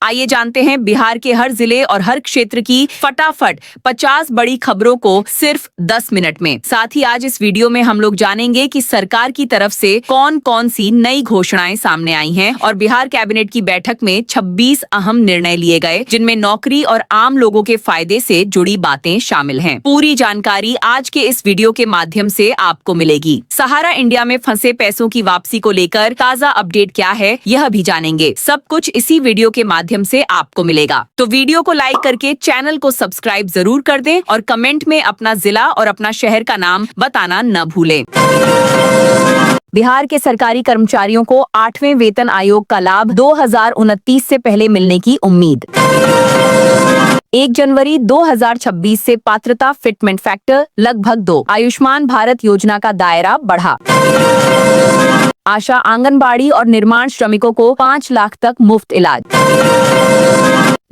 आइए जानते हैं बिहार के हर जिले और हर क्षेत्र की फटाफट 50 बड़ी खबरों को सिर्फ 10 मिनट में। साथ ही आज इस वीडियो में हम लोग जानेंगे कि सरकार की तरफ से कौन कौन सी नई घोषणाएं सामने आई हैं और बिहार कैबिनेट की बैठक में 26 अहम निर्णय लिए गए, जिनमें नौकरी और आम लोगों के फायदे से जुड़ी बातें शामिल हैं। पूरी जानकारी आज के इस वीडियो के माध्यम से आपको मिलेगी। सहारा इंडिया में फंसे पैसों की वापसी को लेकर ताजा अपडेट क्या है, यह भी जानेंगे। सब कुछ इसी वीडियो के माध्यम से आपको मिलेगा। तो वीडियो को लाइक करके चैनल को सब्सक्राइब जरूर कर दें और कमेंट में अपना जिला और अपना शहर का नाम बताना न भूलें। बिहार के सरकारी कर्मचारियों को 8वें वेतन आयोग का लाभ 2029 से पहले मिलने की उम्मीद। 1 जनवरी 2026 से पात्रता फिटमेंट फैक्टर लगभग 2। आयुष्मान भारत योजना का दायरा बढ़ा। आशा आंगनबाड़ी और निर्माण श्रमिकों को 5 लाख तक मुफ्त इलाज।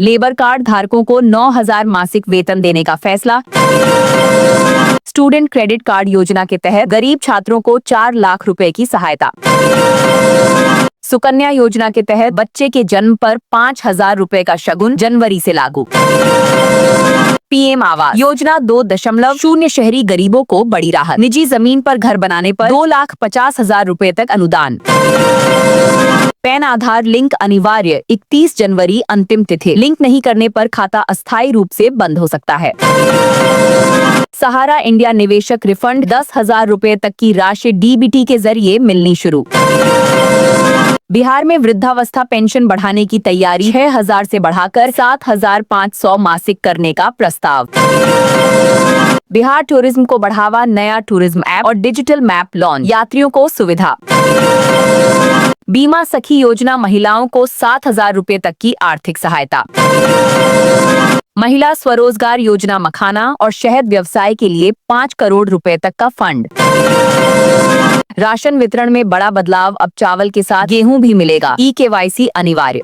लेबर कार्ड धारकों को 9,000 मासिक वेतन देने का फैसला। स्टूडेंट क्रेडिट कार्ड योजना के तहत गरीब छात्रों को 4 लाख रुपए की सहायता। सुकन्या योजना के तहत बच्चे के जन्म पर 5,000 रुपए का शगुन जनवरी से लागू। पीएम आवास योजना 2.0 शहरी गरीबों को बड़ी राहत। निजी जमीन पर घर बनाने पर 2,50,000 रुपए तक अनुदान। पैन आधार लिंक अनिवार्य, 31 जनवरी अंतिम तिथि। लिंक नहीं करने पर खाता अस्थायी रूप से बंद हो सकता है। सहारा इंडिया निवेशक रिफंड 10,000 रुपए तक की राशि डीबीटी के जरिए मिलनी शुरू। बिहार में वृद्धावस्था पेंशन बढ़ाने की तैयारी, 6,000 से बढ़ाकर 7,500 मासिक करने का प्रस्ताव। बिहार टूरिज्म को बढ़ावा, नया टूरिज्म ऐप और डिजिटल मैप लॉन्च, यात्रियों को सुविधा। बीमा सखी योजना, महिलाओं को 7,000 रुपए तक की आर्थिक सहायता। महिला स्वरोजगार योजना, मखाना और शहद व्यवसाय के लिए 5 करोड़ रुपए तक का फंड। राशन वितरण में बड़ा बदलाव, अब चावल के साथ गेहूं भी मिलेगा। ई-केवाईसी अनिवार्य।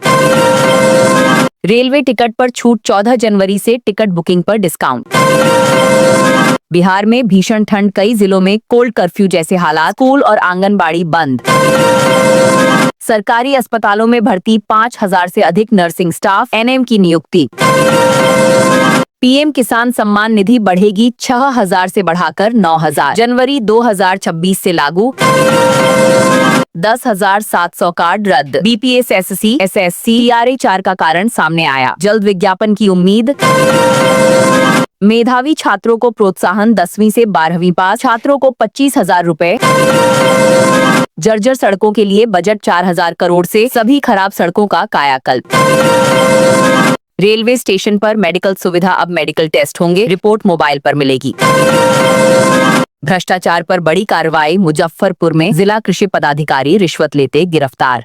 रेलवे टिकट पर छूट, 14 जनवरी से टिकट बुकिंग पर डिस्काउंट। बिहार में भीषण ठंड, कई जिलों में कोल्ड कर्फ्यू जैसे हालात, स्कूल और आंगनबाड़ी बंद। सरकारी अस्पतालों में भर्ती 5,000 से अधिक नर्सिंग स्टाफ, एनएम की नियुक्ति। पीएम किसान सम्मान निधि बढ़ेगी, 6,000 से बढ़ाकर 9,000, जनवरी 2026 से लागू। 10,700 कार्ड रद्द। बीपीएस, एसएससी, TRA 4 का कारण सामने आया, जल्द विज्ञापन की उम्मीद। मेधावी छात्रों को प्रोत्साहन, 10वीं से 12वीं पास छात्रों को 25,000 रुपए। जर्जर सड़कों के लिए बजट 4,000 करोड़ से, सभी खराब सड़कों का कायाकल्प। रेलवे स्टेशन पर मेडिकल सुविधा, अब मेडिकल टेस्ट होंगे, रिपोर्ट मोबाइल पर मिलेगी। भ्रष्टाचार पर बड़ी कार्रवाई, मुजफ्फरपुर में जिला कृषि पदाधिकारी रिश्वत लेते गिरफ्तार।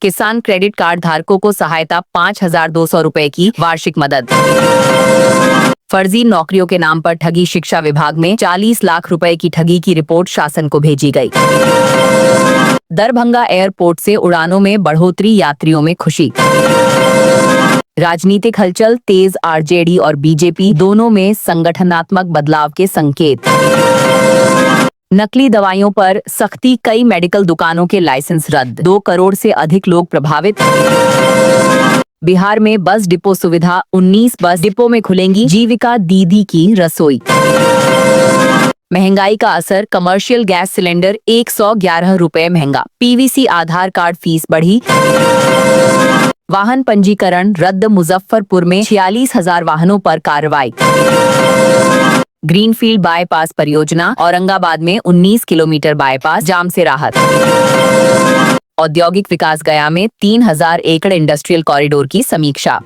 किसान क्रेडिट कार्ड धारकों को सहायता, 5,200 रुपए की वार्षिक मदद। फर्जी नौकरियों के नाम पर ठगी, शिक्षा विभाग में 40 लाख रुपए की ठगी की रिपोर्ट शासन को भेजी गई। दरभंगा एयरपोर्ट से उड़ानों में बढ़ोतरी, यात्रियों में खुशी। राजनीतिक हलचल तेज, आरजेडी और बीजेपी दोनों में संगठनात्मक बदलाव के संकेत। नकली दवाइयों पर सख्ती, कई मेडिकल दुकानों के लाइसेंस रद्द, 2 करोड़ से अधिक लोग प्रभावित। बिहार में बस डिपो सुविधा, 19 बस डिपो में खुलेंगी जीविका दीदी की रसोई। महंगाई का असर, कमर्शियल गैस सिलेंडर 111 रुपए महंगा। पीवीसी आधार कार्ड फीस बढ़ी। वाहन पंजीकरण रद्द, मुजफ्फरपुर में 46,000 वाहनों पर कार्रवाई। ग्रीनफील्ड बाईपास परियोजना, औरंगाबाद में 19 किलोमीटर बाईपास, जाम से राहत। औद्योगिक विकास, गया में 3,000 एकड़ इंडस्ट्रियल कॉरिडोर की समीक्षा।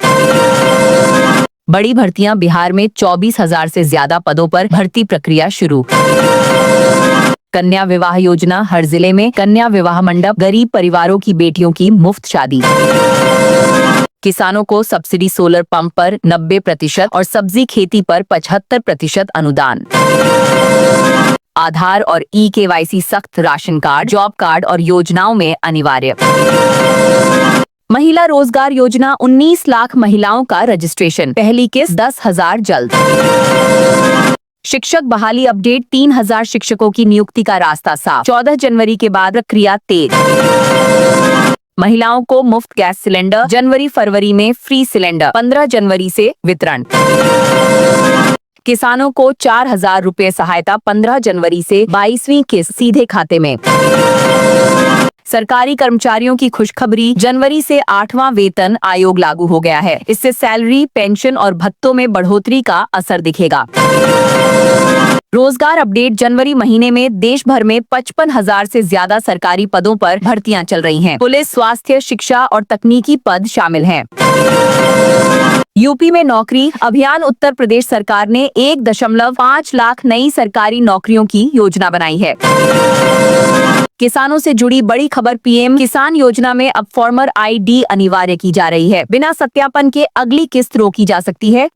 बड़ी भर्तियां, बिहार में 24,000 से ज्यादा पदों पर भर्ती प्रक्रिया शुरू। कन्या विवाह योजना, हर जिले में कन्या विवाह मंडप, गरीब परिवारों की बेटियों की मुफ्त शादी। किसानों को सब्सिडी, सोलर पंप पर 90% और सब्जी खेती पर 75% अनुदान। आधार और ई-केवाईसी सख्त, राशन कार्ड, जॉब कार्ड और योजनाओं में अनिवार्य। महिला रोजगार योजना, 19 लाख महिलाओं का रजिस्ट्रेशन, पहली किस्त 10,000 जल्द। शिक्षक बहाली अपडेट, 3,000 शिक्षकों की नियुक्ति का रास्ता साफ, 14 जनवरी के बाद प्रक्रिया तेज। महिलाओं को मुफ्त गैस सिलेंडर, जनवरी फरवरी में फ्री सिलेंडर, 15 जनवरी से वितरण। किसानों को 4,000 रुपए सहायता, 15 जनवरी से 22वीं किस्त सीधे खाते में। सरकारी कर्मचारियों की खुशखबरी, जनवरी से 8वां वेतन आयोग लागू हो गया है। इससे सैलरी, पेंशन और भत्तों में बढ़ोतरी का असर दिखेगा। रोजगार अपडेट, जनवरी महीने में देश भर में 55,000 से ज्यादा सरकारी पदों पर भर्तियां चल रही हैं। पुलिस, स्वास्थ्य, शिक्षा और तकनीकी पद शामिल हैं। यूपी में नौकरी अभियान, उत्तर प्रदेश सरकार ने 1.5 लाख नई सरकारी नौकरियों की योजना बनाई है। किसानों से जुड़ी बड़ी खबर, पीएम किसान योजना में अब फार्मर आईडी अनिवार्य की जा रही है। बिना सत्यापन के अगली किस्त रोकी जा सकती है।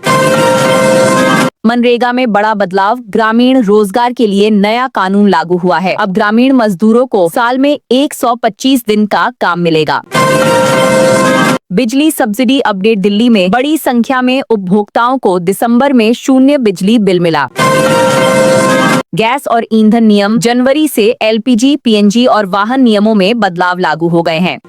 मनरेगा में बड़ा बदलाव, ग्रामीण रोजगार के लिए नया कानून लागू हुआ है। अब ग्रामीण मजदूरों को साल में 125 दिन का काम मिलेगा। बिजली सब्सिडी अपडेट, दिल्ली में बड़ी संख्या में उपभोक्ताओं को दिसंबर में 0 बिजली बिल मिला। गैस और ईंधन नियम, जनवरी से एलपीजी, पीएनजी और वाहन नियमों में बदलाव लागू हो गए हैं।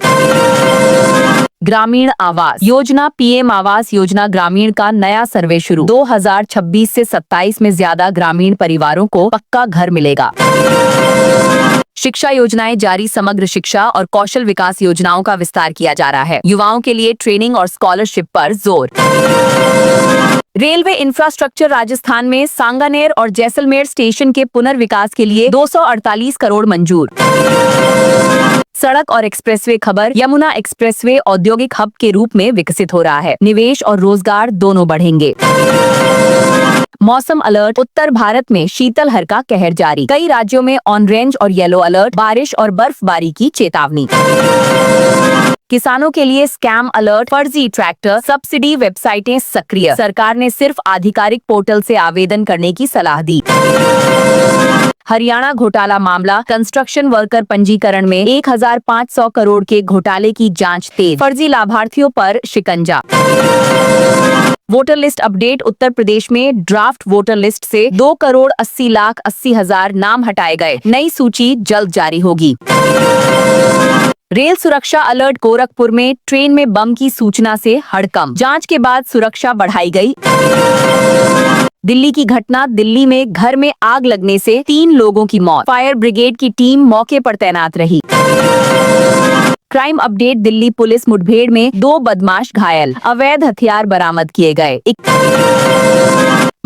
ग्रामीण आवास योजना, पीएम आवास योजना ग्रामीण का नया सर्वे शुरू। 2026 से 27 में ज्यादा ग्रामीण परिवारों को पक्का घर मिलेगा। शिक्षा योजनाएं जारी, समग्र शिक्षा और कौशल विकास योजनाओं का विस्तार किया जा रहा है। युवाओं के लिए ट्रेनिंग और स्कॉलरशिप पर जोर। रेलवे इंफ्रास्ट्रक्चर, राजस्थान में सांगानेर और जैसलमेर स्टेशन के पुनर्विकास के लिए 248 करोड़ मंजूर। सड़क और एक्सप्रेसवे खबर, यमुना एक्सप्रेसवे औद्योगिक हब के रूप में विकसित हो रहा है। निवेश और रोजगार दोनों बढ़ेंगे। मौसम अलर्ट, उत्तर भारत में शीतलहर का कहर जारी। कई राज्यों में ऑरेंज और येलो अलर्ट, बारिश और बर्फबारी की चेतावनी। किसानों के लिए स्कैम अलर्ट, फर्जी ट्रैक्टर सब्सिडी वेबसाइटें सक्रिय। सरकार ने सिर्फ आधिकारिक पोर्टल से आवेदन करने की सलाह दी। हरियाणा घोटाला मामला, कंस्ट्रक्शन वर्कर पंजीकरण में 1,500 करोड़ के घोटाले की जांच तेज। फर्जी लाभार्थियों पर शिकंजा। Voter list update, Uttar Pradesh में ड्राफ्ट वोटर लिस्ट से 2,80,80,000 नाम हटाए गए। नई सूची जल्द जारी होगी। रेल सुरक्षा अलर्ट, गोरखपुर में ट्रेन में बम की सूचना से हड़कंप। जांच के बाद सुरक्षा बढ़ाई गई। दिल्ली की घटना, दिल्ली में घर में आग लगने से 3 लोगों की मौत। फायर ब्रिगेड की टीम मौके पर तैनात रही। क्राइम अपडेट, दिल्ली पुलिस मुठभेड़ में 2 बदमाश घायल, अवैध हथियार बरामद किए गए।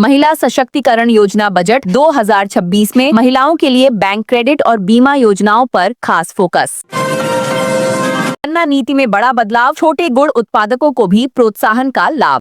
महिला सशक्तिकरण योजना बजट, 2026 में महिलाओं के लिए बैंक क्रेडिट और बीमा योजनाओं पर खास फोकस। गन्ना नीति में बड़ा बदलाव, छोटे गुड़ उत्पादकों को भी प्रोत्साहन का लाभ।